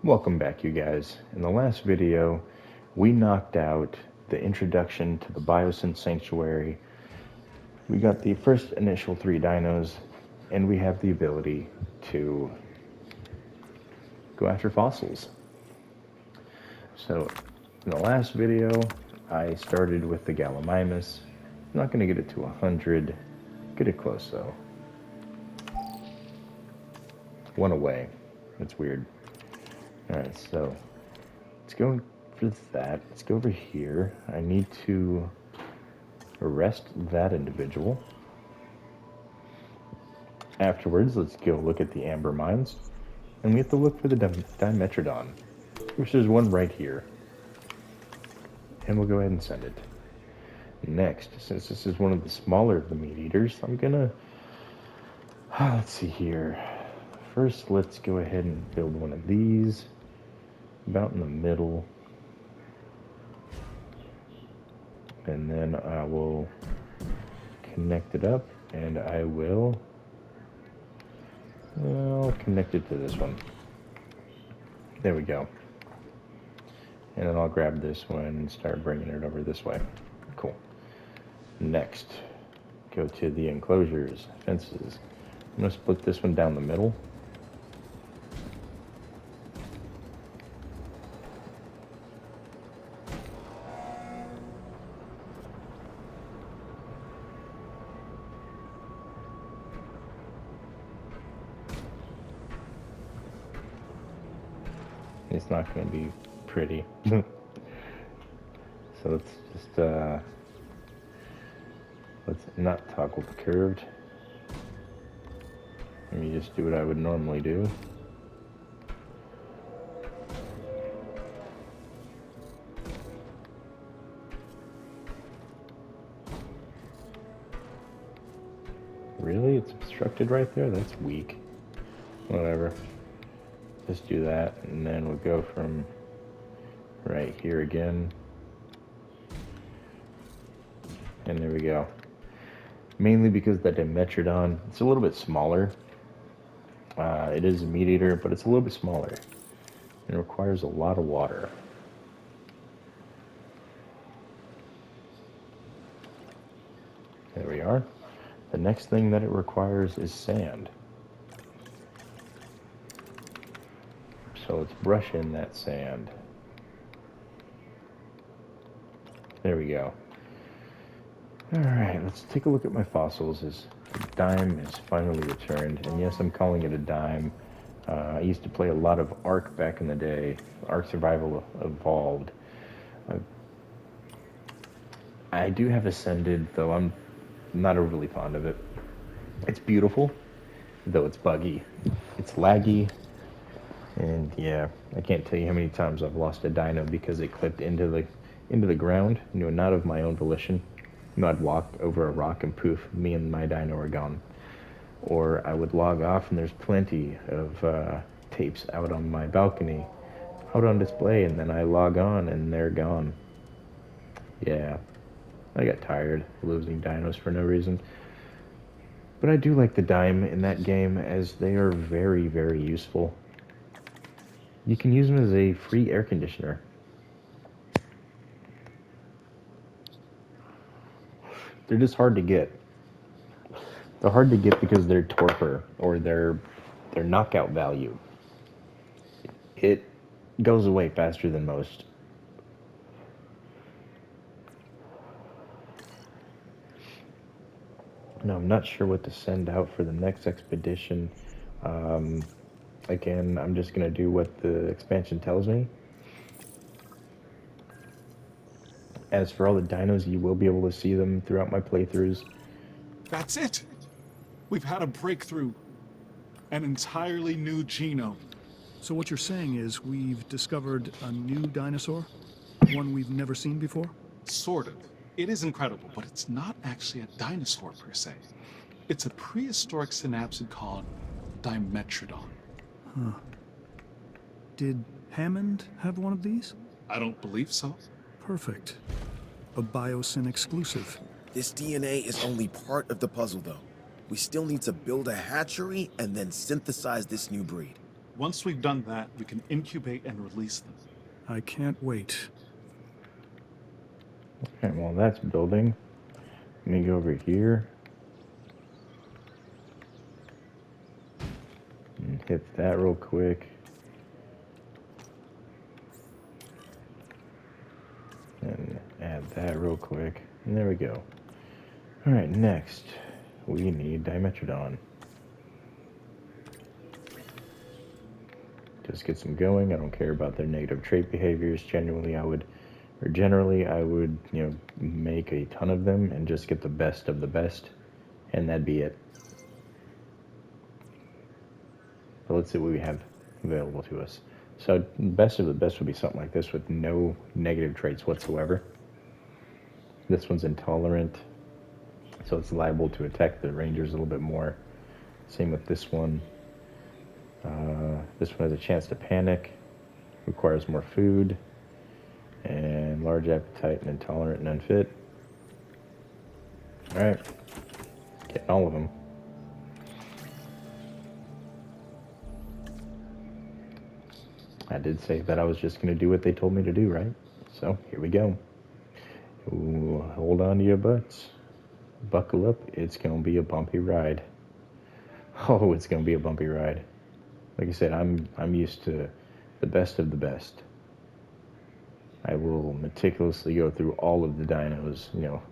Welcome back, you guys. In the last video, we knocked out the introduction to the Biosyn Sanctuary. We got the first initial 3 dinos, and we have the ability to go after fossils. So, in the last video, I started with the Gallimimus. I'm not going to get it to 100. Get it close, though. One away. That's weird. Alright, so let's go for that. Let's go over here. I need to arrest that individual. Afterwards, let's go look at the amber mines. And we have to look for the Dimetrodon, which there's one right here. And we'll go ahead and send it. Next, since this is one of the smaller of the meat eaters, I'm gonna... let's see here. First, let's go ahead and build one of these. About in the middle. And then I will connect it up, and I'll connect it to this one. There we go. And then I'll grab this one and start bringing it over this way. Cool. Next, go to the enclosures, fences. I'm going to split this one down the middle. It's not going to be pretty. So let's just, let's not toggle the curved. Let me just do what I would normally do. Really? It's obstructed right there? That's weak. Whatever. Just do that, and then we'll go from right here again. And there we go. Mainly because the Dimetrodon, it's a little bit smaller. It is a meat eater, but it's a little bit smaller. And it requires a lot of water. There we are. The next thing that it requires is sand. So let's brush in that sand. There we go. Alright, let's take a look at my fossils. The dime is finally returned. And yes, I'm calling it a dime. I used to play a lot of Ark back in the day. Ark Survival Evolved. I do have Ascended, though I'm not overly fond of it. It's beautiful, though it's buggy. It's laggy. And yeah, I can't tell you how many times I've lost a dino because it clipped into the ground, not of my own volition. I'd walk over a rock and poof, me and my dino are gone. Or I would log off and there's plenty of tapes out on my balcony, out on display, and then I log on and they're gone. Yeah, I got tired of losing dinos for no reason. But I do like the dime in that game as they are very, very useful. You can use them as a free air conditioner. They're just hard to get. They're hard to get because their torpor or their knockout value. It goes away faster than most. No, I'm not sure what to send out for the next expedition. Again, I'm just going to do what the expansion tells me. As for all the dinos, you will be able to see them throughout my playthroughs. That's it! We've had a breakthrough. An entirely new genome. So what you're saying is we've discovered a new dinosaur? One we've never seen before? Sort of. It is incredible, but it's not actually a dinosaur per se. It's a prehistoric synapsid called Dimetrodon. Huh. Did Hammond have one of these? I don't believe so. Perfect. A Biosyn exclusive. This DNA is only part of the puzzle, though. We still need to build a hatchery and then synthesize this new breed. Once we've done that, we can incubate and release them. I can't wait. Okay, well, that's building. Let me go over here. And hit that real quick. And add that real quick. And there we go. Alright, next we need Dimetrodon. Just get them going. I don't care about their negative trait behaviors. Generally I would, you know, make a ton of them and just get the best of the best, and that'd be it. But let's see what we have available to us. So best of the best would be something like this with no negative traits whatsoever. This one's intolerant, so it's liable to attack the rangers a little bit more. Same with this one. This one has a chance to panic, requires more food, and large appetite, and intolerant and unfit. Alright, getting all of them. I did say that I was just going to do what they told me to do, right? So, here we go. Ooh, hold on to your butts. Buckle up, it's going to be a bumpy ride. Oh, it's going to be a bumpy ride. Like I said, I'm used to the best of the best. I will meticulously go through all of the dinos, you know,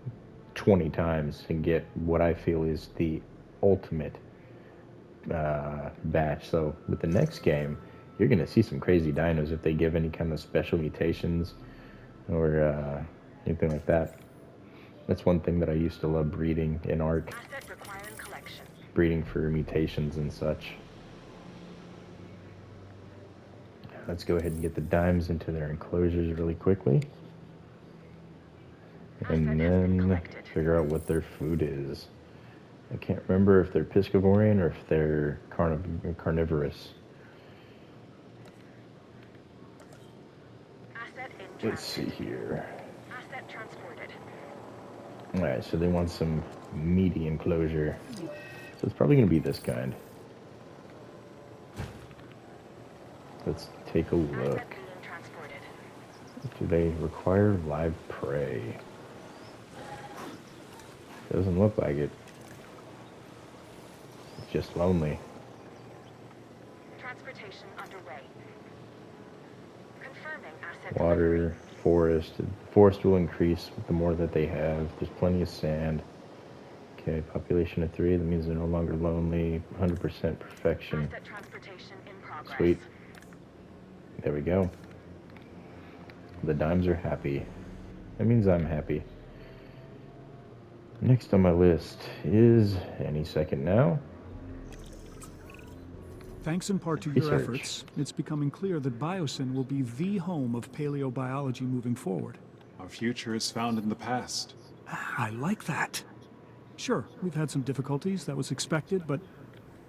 20 times and get what I feel is the ultimate batch. So with the next game, you're going to see some crazy dinos if they give any kind of special mutations or anything like that. That's one thing that I used to love breeding in Ark. Breeding for mutations and such. Let's go ahead and get the dimes into their enclosures really quickly. And then figure out what their food is. I can't remember if they're piscivorian or if they're carnivorous. Let's see here. Alright, so they want some meaty enclosure. So it's probably going to be this kind. Let's take a look. Do they require live prey? Doesn't look like it. It's just lonely. Transportation underway. Confirming asset Water, forest. Forest will increase with the more that they have. There's plenty of sand. Okay, population of 3. That means they're no longer lonely. 100% perfection. asset transportation in progress. Sweet. There we go. The dimes are happy. That means I'm happy. Next on my list is any second now. Thanks in part to your Research. efforts, it's becoming clear that Biosyn will be the home of paleobiology moving forward. Our future is found in the past. I like that. Sure, we've had some difficulties, that was expected, but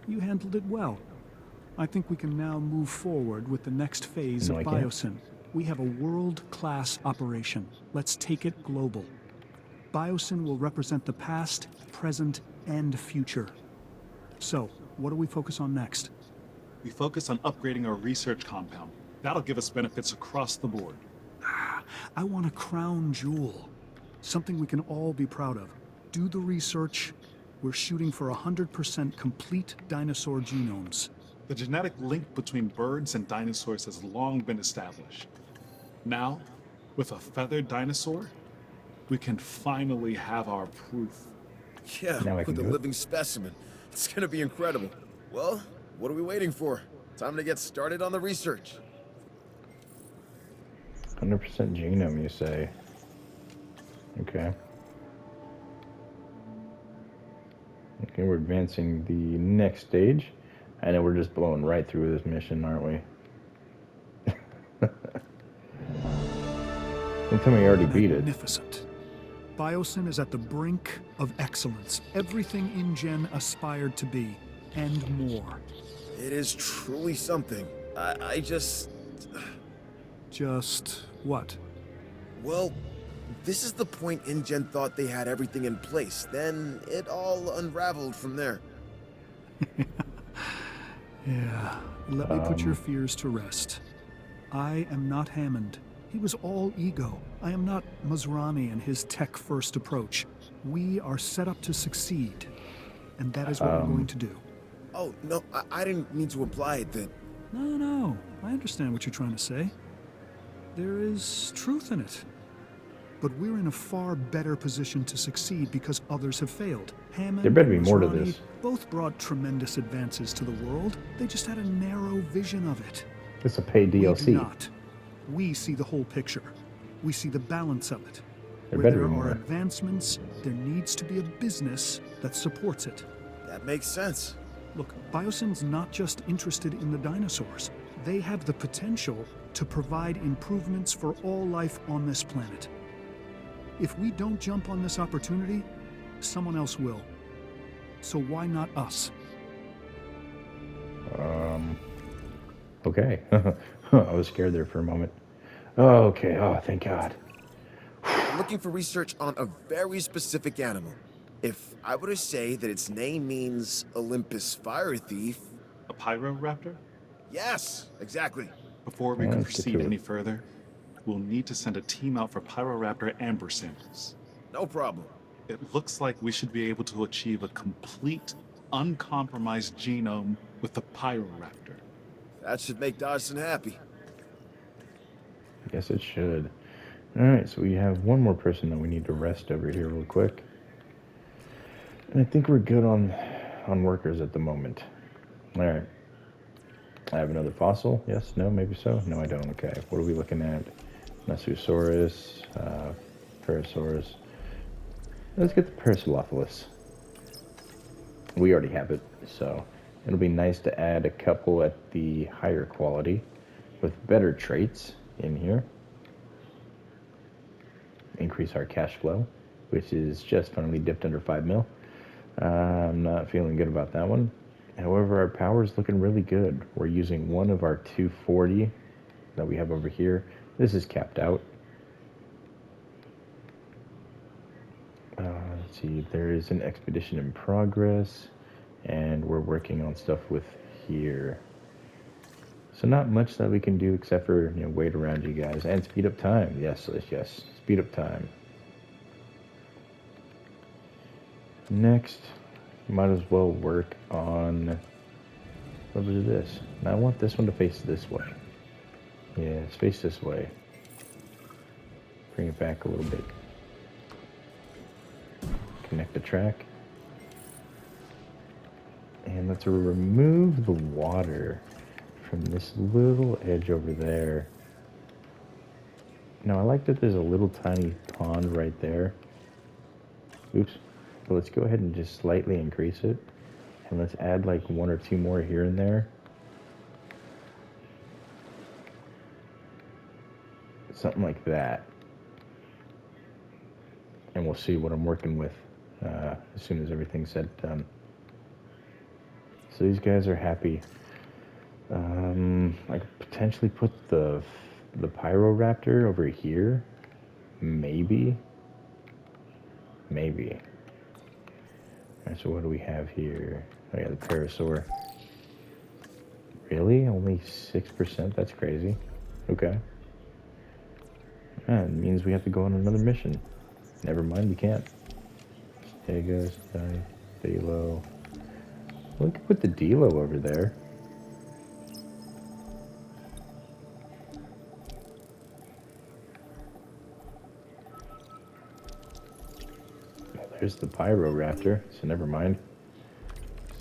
you handled it well. I think we can now move forward with the next phase No, of I can't. Biosyn. We have a world-class operation. Let's take it global. Biosyn will represent the past, present, and future. So, what do we focus on next? We focus on upgrading our research compound. That'll give us benefits across the board. I want a crown jewel. Something we can all be proud of. Do the research. We're shooting for 100% complete dinosaur genomes. The genetic link between birds and dinosaurs has long been established. Now, with a feathered dinosaur, we can finally have our proof. Yeah, Now I can with a do it. living specimen. It's gonna be incredible. Well, what are we waiting for? Time to get started on the research. 100% genome, you say? Okay. Okay, we're advancing the next stage. I know we're just blowing right through this mission, aren't we? Don't tell me you already beat it. Magnificent. Biosyn is at the brink of excellence. Everything InGen aspired to be, and more. It is truly something. I just... Just what? Well, this is the point InGen thought they had everything in place. Then it all unraveled from there. Yeah, let me put your fears to rest. I am not Hammond. He was all ego. I am not Masrani and his tech-first approach. We are set up to succeed, and that is what we're going to do. Oh, no, I didn't mean to imply it that... No, I understand what you're trying to say. There is truth in it. But we're in a far better position to succeed because others have failed. Hammond There better and be more to Masrani this. both brought tremendous advances to the world. They just had a narrow vision of it. It's a paid We do DLC. not. We see the whole picture. We see the balance of it. There Where better there be are more. advancements, there needs to be a business that supports it. That makes sense. Look, Biosyn's not just interested in the dinosaurs. They have the potential to provide improvements for all life on this planet. If we don't jump on this opportunity, someone else will. So why not us? Okay. I was scared there for a moment. Oh, okay. Oh, thank God. I'm looking for research on a very specific animal. If I were to say that its name means Olympus Fire Thief... A PyroRaptor? Yes, exactly. Before we Well, can let's get proceed to it. any further, we'll need to send a team out for PyroRaptor amber samples. No problem. It looks like we should be able to achieve a complete, uncompromised genome with the PyroRaptor. That should make Dodgson happy. Yes, it should. Alright, so we have one more person that we need to rest over here real quick. And I think we're good on workers at the moment. Alright. I have another fossil. Yes, no, maybe so. No, I don't. Okay. What are we looking at? Mesosaurus, Parasaurus. Let's get the Parasaurolophus. We already have it, so it'll be nice to add a couple at the higher quality with better traits in here. Increase our cash flow, which is just finally dipped under 5 mil. I'm not feeling good about that one. However, our power is looking really good. We're using one of our 240 that we have over here. This is capped out. Let's see, there is an expedition in progress, and we're working on stuff with here. So not much that we can do except for, wait around you guys and speed up time. Yes, speed up time. Next, might as well work on, what was this? Now I want this one to face this way. Yeah, it's face this way. Bring it back a little bit. Connect the track. And let's remove the water from this little edge over there. Now I like that there's a little tiny pond right there. Oops. But let's go ahead and just slightly increase it. And let's add like 1 or 2 more here and there. Something like that. And we'll see what I'm working with as soon as everything's said and done. So these guys are happy. I could potentially put the PyroRaptor over here. Maybe. Alright, so what do we have here? Oh yeah, the Parasaur. Really? Only 6%? That's crazy. Okay. That means we have to go on another mission. Never mind, we can't. Stego's, Delo. We could put the Delo over there. There's the PyroRaptor, so never mind.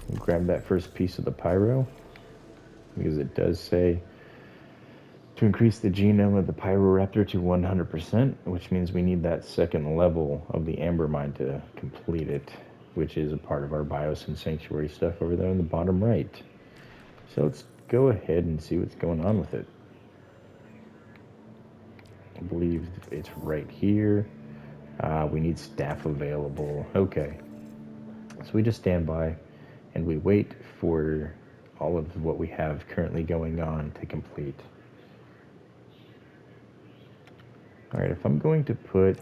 We'll grab that first piece of the Pyro, because it does say to increase the genome of the PyroRaptor to 100%, which means we need that second level of the Amber Mine to complete it, which is a part of our Biosyn Sanctuary stuff over there in the bottom right. So let's go ahead and see what's going on with it. I believe it's right here. We need staff available. Okay. So we just stand by and we wait for all of what we have currently going on to complete. Alright, if I'm going to put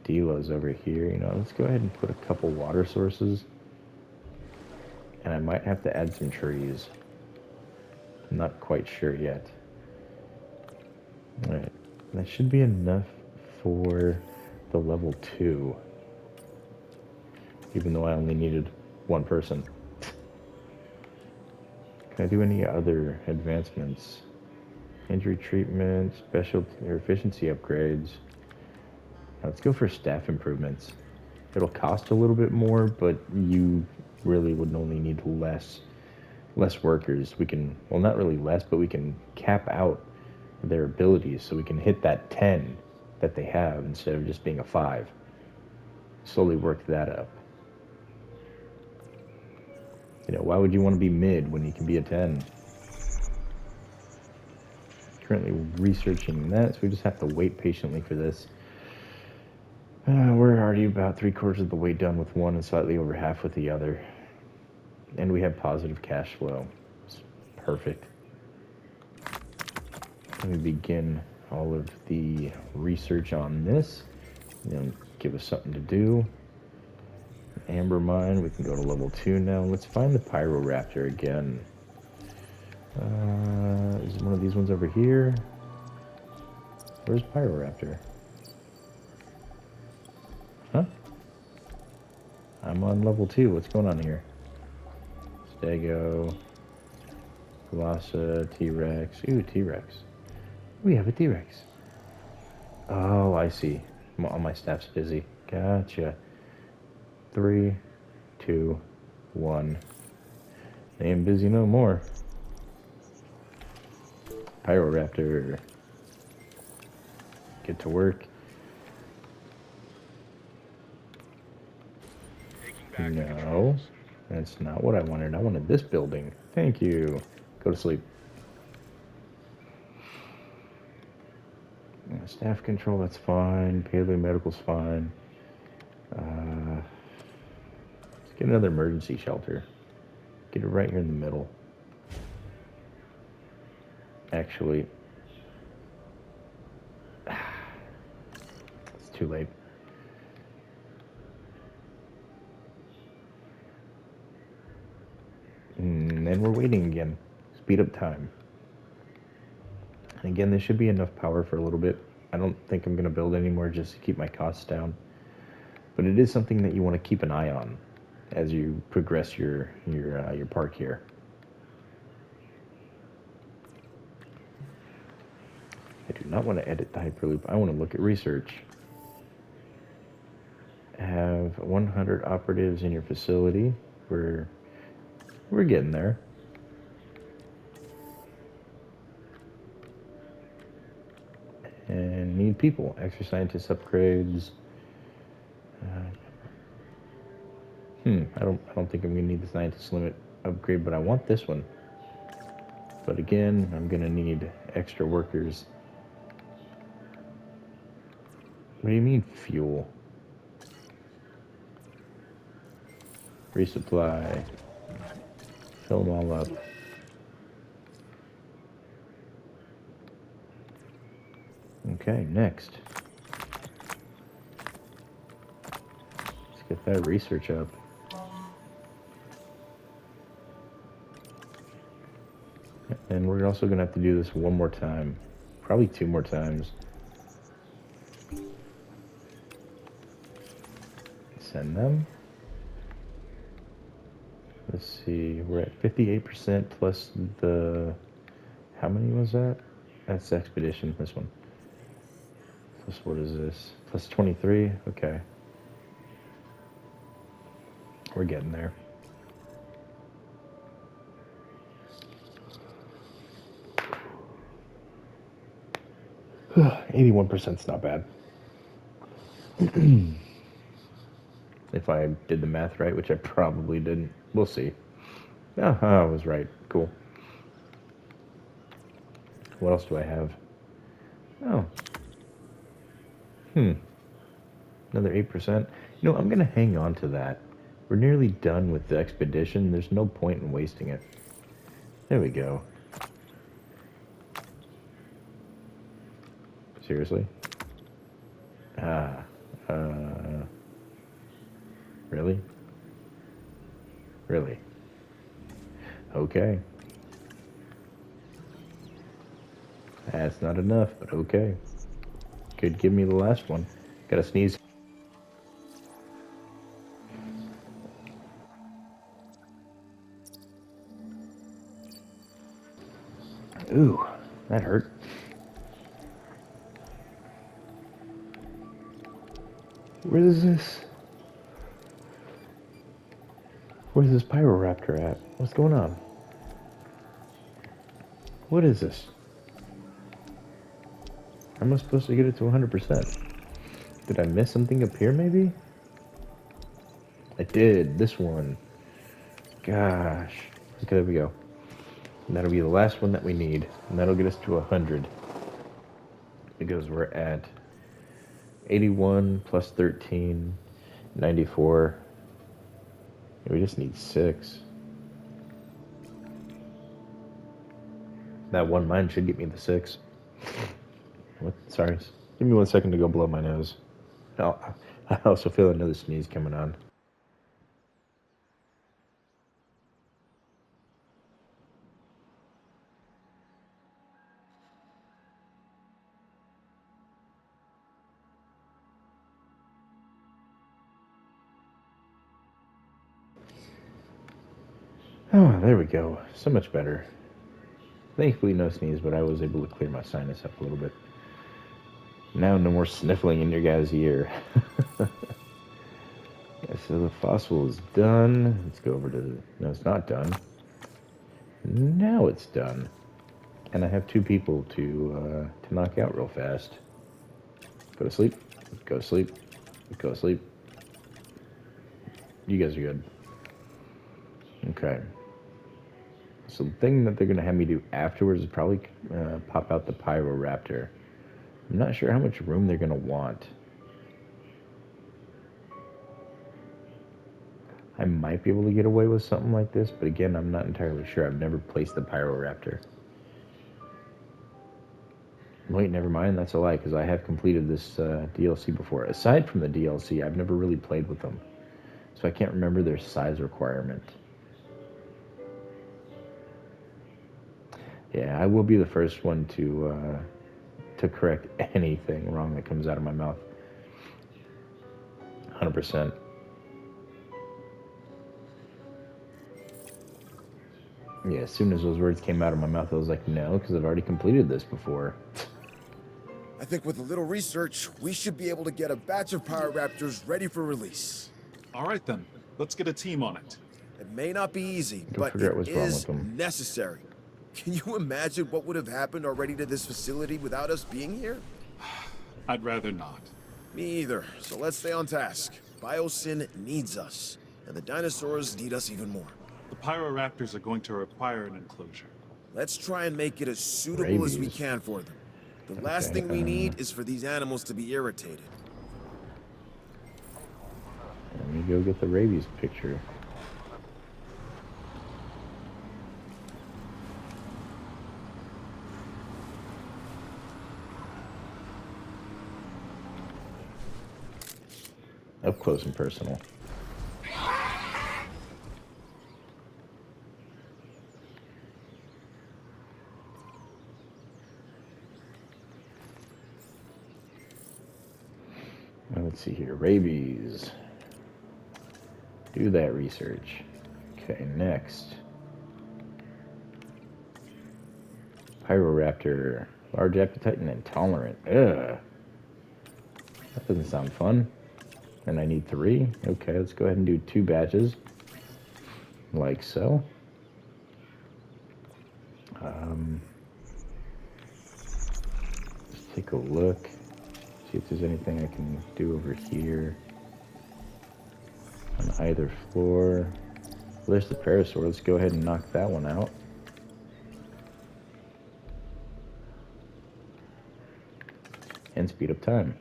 Delos over here, let's go ahead and put a couple water sources. And I might have to add some trees. I'm not quite sure yet. Alright, that should be enough for the level 2. Even though I only needed one person. Can I do any other advancements? Injury treatment, special or efficiency upgrades. Let's go for staff improvements. It'll cost a little bit more, but you really would only need less workers. We can, well, not really less, but we can cap out their abilities so we can hit that 10 that they have instead of just being a 5. Slowly work that up. You know, why would you want to be mid when you can be a 10? Currently researching that, so we just have to wait patiently for this. We're already about 3/4 of the way done with one and slightly over half with the other. And we have positive cash flow. It's perfect. Let me begin all of the research on this. And give us something to do. Amber mine, we can go to level 2 now. Let's find the PyroRaptor again. Is one of these ones over here? Where's PyroRaptor? Huh? I'm on level 2. What's going on here? Stego. Colossus, T-Rex. Ooh, T-Rex. We have a T-Rex. Oh, I see. All my staff's busy. Gotcha. 3, 2, 1. They ain't busy no more. PyroRaptor. Get to work. No, that's not what I wanted. I wanted this building. Thank you. Go to sleep. Staff control, that's fine. Paleo medical's fine. Let's get another emergency shelter. Get it right here in the middle. Actually, it's too late. And then we're waiting again. Speed up time. And again, this should be enough power for a little bit. I don't think I'm going to build anymore just to keep my costs down. But it is something that you want to keep an eye on as you progress your park here. I do not want to edit the Hyperloop. I want to look at research. Have 100 operatives in your facility. We're getting there. And need people. Extra scientist upgrades. I don't think I'm gonna need the scientist limit upgrade, but I want this one. But again, I'm gonna need extra workers. What do you mean fuel? Resupply. Fill them all up. Okay, next. Let's get that research up. And we're also going to have to do this one more time. Probably 2 more times. Send them. Let's see, we're at 58% plus the... How many was that? That's expedition, this one. Plus what is this? Plus 23? Okay. We're getting there. 81%'s not bad. If I did the math right, which I probably didn't. We'll see. Oh, I was right. Cool. What else do I have? Oh. Another 8%. You know, I'm going to hang on to that. We're nearly done with the expedition. There's no point in wasting it. There we go. Seriously? Really? Really? Okay. That's not enough, but okay. Could give me the last one. Gotta sneeze. Ooh, that hurt. Where is this? Where's this PyroRaptor at? What's going on? What is this? How am I supposed to get it to 100%? Did I miss something up here, maybe? I did. This one. Gosh. Okay, there we go. And that'll be the last one that we need. And that'll get us to 100. Because we're at 81 plus 13, 94. We just need 6. That one mine should get me the 6. What? Sorry. Give me 1 second to go blow my nose. Oh, I also feel another sneeze coming on. Oh, there we go. So much better. Thankfully, no sneeze, but I was able to clear my sinus up a little bit. Now, no more sniffling in your guys' ear. Yeah, so the fossil is done. Let's go over to... No, it's not done. Now it's done. And I have 2 people to knock out real fast. Go to sleep. Go to sleep. Go to sleep. You guys are good. Okay. So the thing that they're going to have me do afterwards is probably pop out the PyroRaptor. I'm not sure how much room they're going to want. I might be able to get away with something like this, but again, I'm not entirely sure. I've never placed the PyroRaptor. Wait, never mind. That's a lie, because I have completed this DLC before. Aside from the DLC, I've never really played with them. So I can't remember their size requirement. Yeah, I will be the first one to correct anything wrong that comes out of my mouth. 100%. Yeah, as soon as those words came out of my mouth, I was like, no, because I've already completed this before. I think with a little research, we should be able to get a batch of PyroRaptors ready for release. All right then, let's get a team on it. It may not be easy, Go but figure out it what's wrong with is them. necessary. Can you imagine what would have happened already to this facility without us being here? I'd rather not. Me either, so let's stay on task. Biosyn needs us, and the dinosaurs need us even more. The PyroRaptors are going to require an enclosure. Let's try and make it as suitable as we Rabies. can for them. The last Okay, thing we need is for these animals to be irritated. Let me go get the rabies picture. Up close and personal. Now let's see here. Rabies. Do that research. Okay, next. PyroRaptor. Large appetite and intolerant. Ugh. That doesn't sound fun. And I need 3. Okay, let's go ahead and do 2 batches. Like so. Just take a look. See if there's anything I can do over here. On either floor. Well, there's the parasaur. Let's go ahead and knock that one out. And speed up time.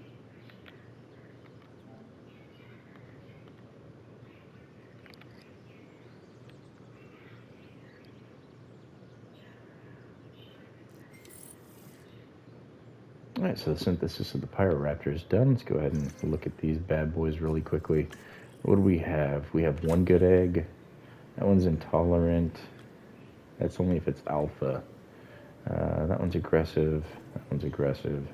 Alright, so the synthesis of the PyroRaptor is done. Let's go ahead and look at these bad boys really quickly. What do we have? We have 1 good egg. That one's intolerant. That's only if it's alpha. That one's aggressive. That one's aggressive.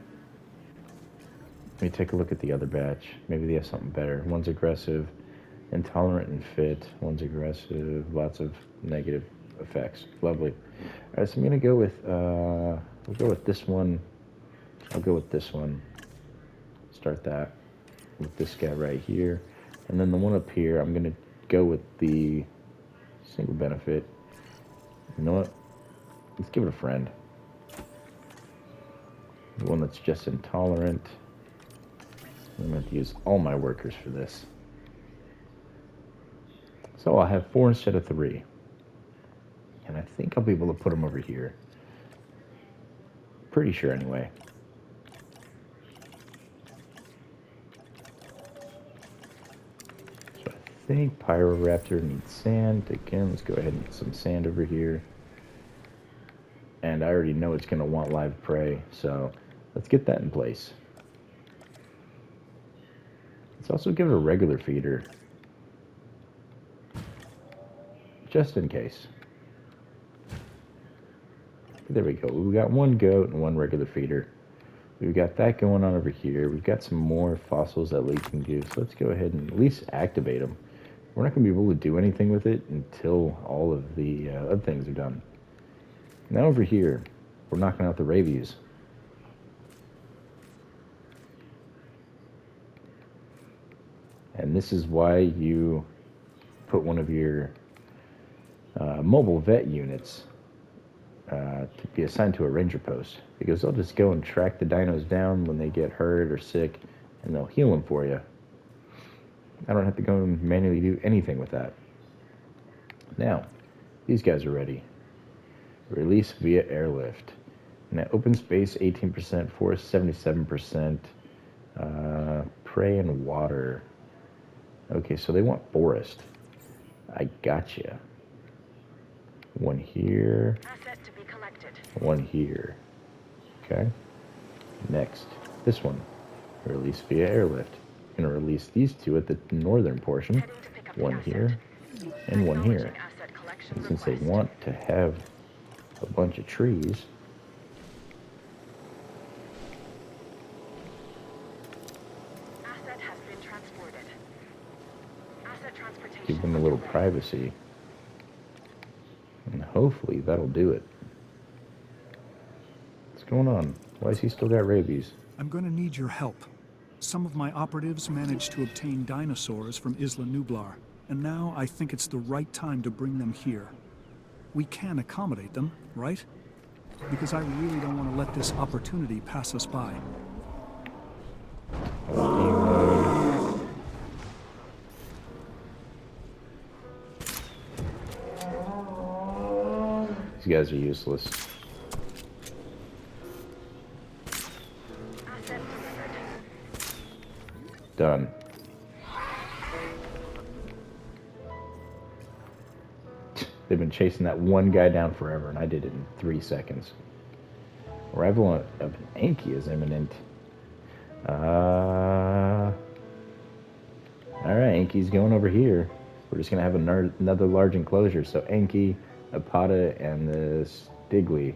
Let me take a look at the other batch. Maybe they have something better. One's aggressive, intolerant and fit. One's aggressive, lots of negative effects. Lovely. All right, so I'm gonna go with we'll go with this one. I'll go with this one. Start that with this guy right here, and then the one up here. I'm gonna go with the single benefit. You know what? Let's give it a friend. The one that's just intolerant. I'm going to have to use all my workers for this. So I'll have 4 instead of 3. And I think I'll be able to put them over here. Pretty sure anyway. So I think PyroRaptor needs sand. Again, let's go ahead and get some sand over here. And I already know it's going to want live prey, so let's get that in place. Let's also give it a regular feeder. Just in case. There we go. We've got 1 goat and 1 regular feeder. We've got that going on over here. We've got some more fossils that we can do. So let's go ahead and at least activate them. We're not going to be able to do anything with it until all of the other things are done. Now over here, we're knocking out the rabies. And this is why you put one of your mobile vet units to be assigned to a ranger post, because they'll just go and track the dinos down when they get hurt or sick, and they'll heal them for you. I don't have to go and manually do anything with that. Now, these guys are ready. Release via airlift. Now, open space 18%, forest 77%, prey and water. Okay, so they want forest. I gotcha. 1 here. Asset to be collected. 1 here. Okay. Next, this one. Release via airlift. I'm going to release these 2 at the northern portion. Heading to pick up the 1 asset. here and 1 here. Acknowledging asset collection And since they request. want to have a bunch of trees, Asset has been transported. Asset transportation. give them a little privacy. And hopefully that'll do it. What's going on? Why has he still got rabies? I'm going to need your help. Some of my operatives managed to obtain dinosaurs from Isla Nublar, and now I think it's the right time to bring them here. We can accommodate them, right? Because I really don't want to let this opportunity pass us by. These guys are useless. Asset delivered. Done. They've been chasing that one guy down forever, and I did it in 3 seconds. Arrival of an Anki is imminent. Alright, Anki's going over here. We're just going to have another large enclosure. So Anki, Apata, and the Stigly,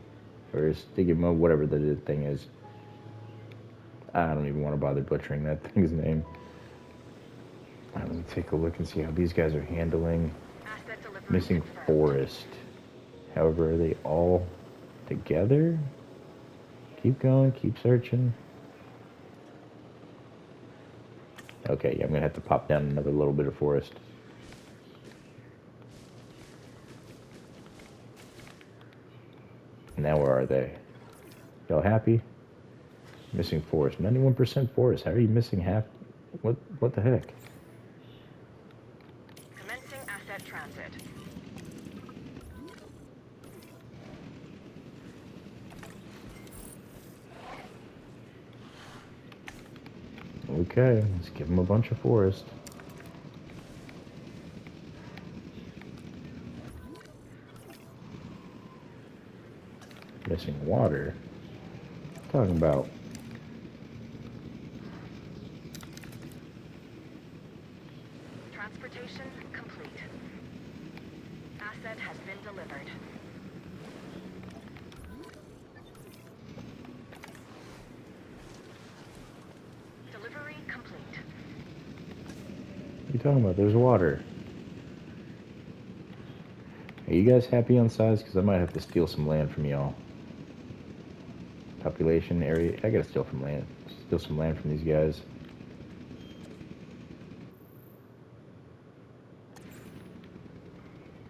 or Stigma, whatever the thing is. I don't even want to bother butchering that thing's name. Let me take a look and see how these guys are handling. Asset delivery Missing confirmed. forest. However, are they all together? Keep going, keep searching. Okay, yeah, I'm gonna have to pop down another little bit of forest. Now where are they? Y'all happy? Missing forest. 91% forest. How are you missing half? What the heck? Commencing asset transit. Okay, let's give them a bunch of forest. Missing water? Talking about. Transportation complete. Asset has been delivered. talking about. There's water. Are you guys happy on size? Because I might have to steal some land from y'all. Population area. I gotta steal some land from these guys.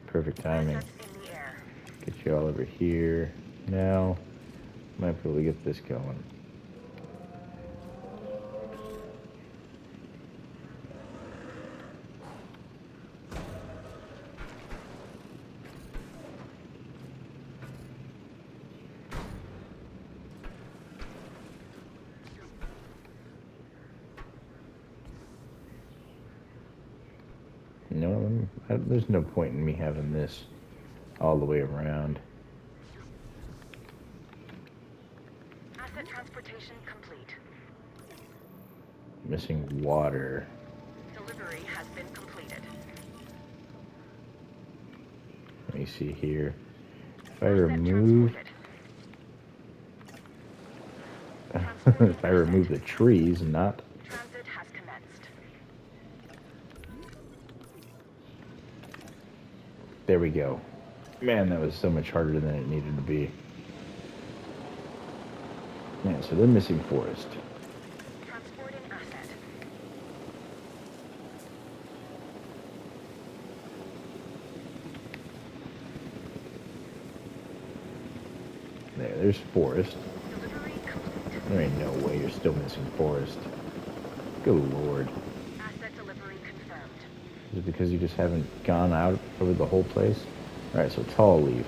Perfect timing. Assets in the air. Get you all over here. Now, might be able to get this going. No, there's no point in me having this all the way around. Asset transportation complete. Missing water. Delivery has been completed. Let me see here. If I Asset remove, transported. if I remove the trees, not. Transit has commenced. There we go. Man, that was so much harder than it needed to be. Man, so they're missing forest. Transporting asset. There's forest. Delivery complete. There ain't no way you're still missing forest. Good lord. Asset delivery confirmed. Is it because you just haven't gone out over the whole place? Alright, so tall leaf.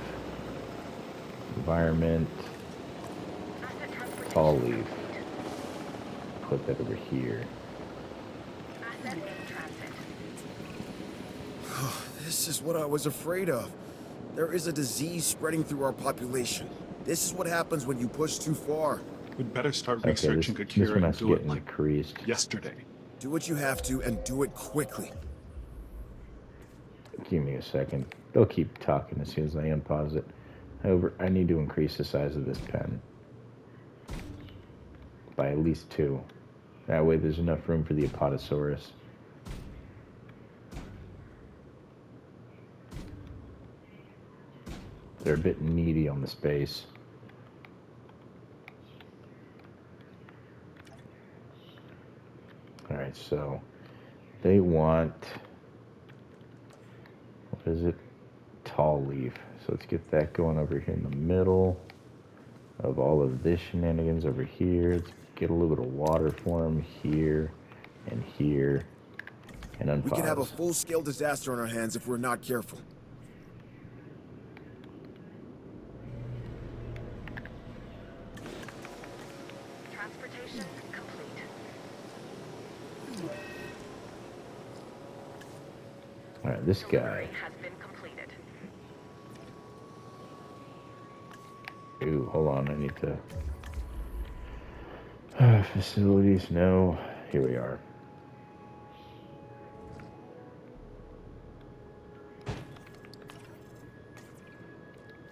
Environment. Asset transportation Tall leaf. complete. Put that over here. Asset in transit. This is what I was afraid of. There is a disease spreading through our population. This is what happens when you push too far. We'd better start Okay, researching a this cure one and has to do get it like increased. yesterday. Do what you have to and do it quickly. Give me a second. They'll keep talking as soon as I unpause it. However, I need to increase the size of this pen by at least 2. That way there's enough room for the Apatosaurus. They're a bit needy on the space. Alright, so they want, what is it? Tall leaf. So let's get that going over here in the middle of all of this shenanigans over here. Let's get a little bit of water for them here and here and unpause. We could have a full-scale disaster on our hands if we're not careful. Transportation complete. Alright, this guy. Delivery has been completed. Ooh, hold on, I need to... facilities, no. Here we are.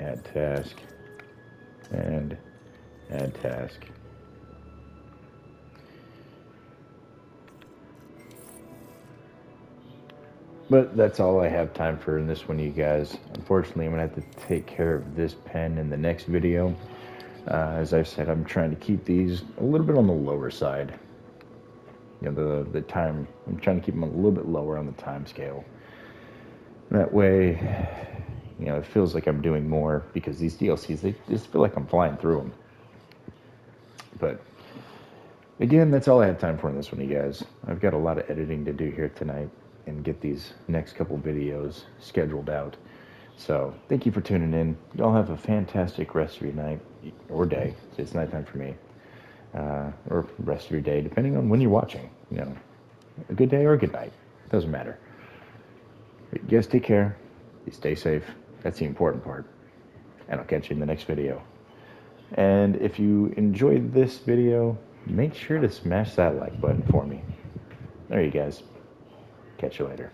Add task. And add task. But that's all I have time for in this one, you guys. Unfortunately, I'm going to have to take care of this pen in the next video. As I said, I'm trying to keep these a little bit on the lower side. You know, the time, I'm trying to keep them a little bit lower on the time scale. That way, you know, it feels like I'm doing more because these DLCs, they just feel like I'm flying through them. But again, that's all I have time for in this one, you guys. I've got a lot of editing to do here tonight and get these next couple videos scheduled out. So thank you for tuning in. Y'all have a fantastic rest of your night or day. It's nighttime for me. Or rest of your day, depending on when you're watching. You know, a good day or a good night. Doesn't matter. But you guys take care. You stay safe. That's the important part. And I'll catch you in the next video. And if you enjoyed this video, make sure to smash that like button for me. There you guys. Catch you later.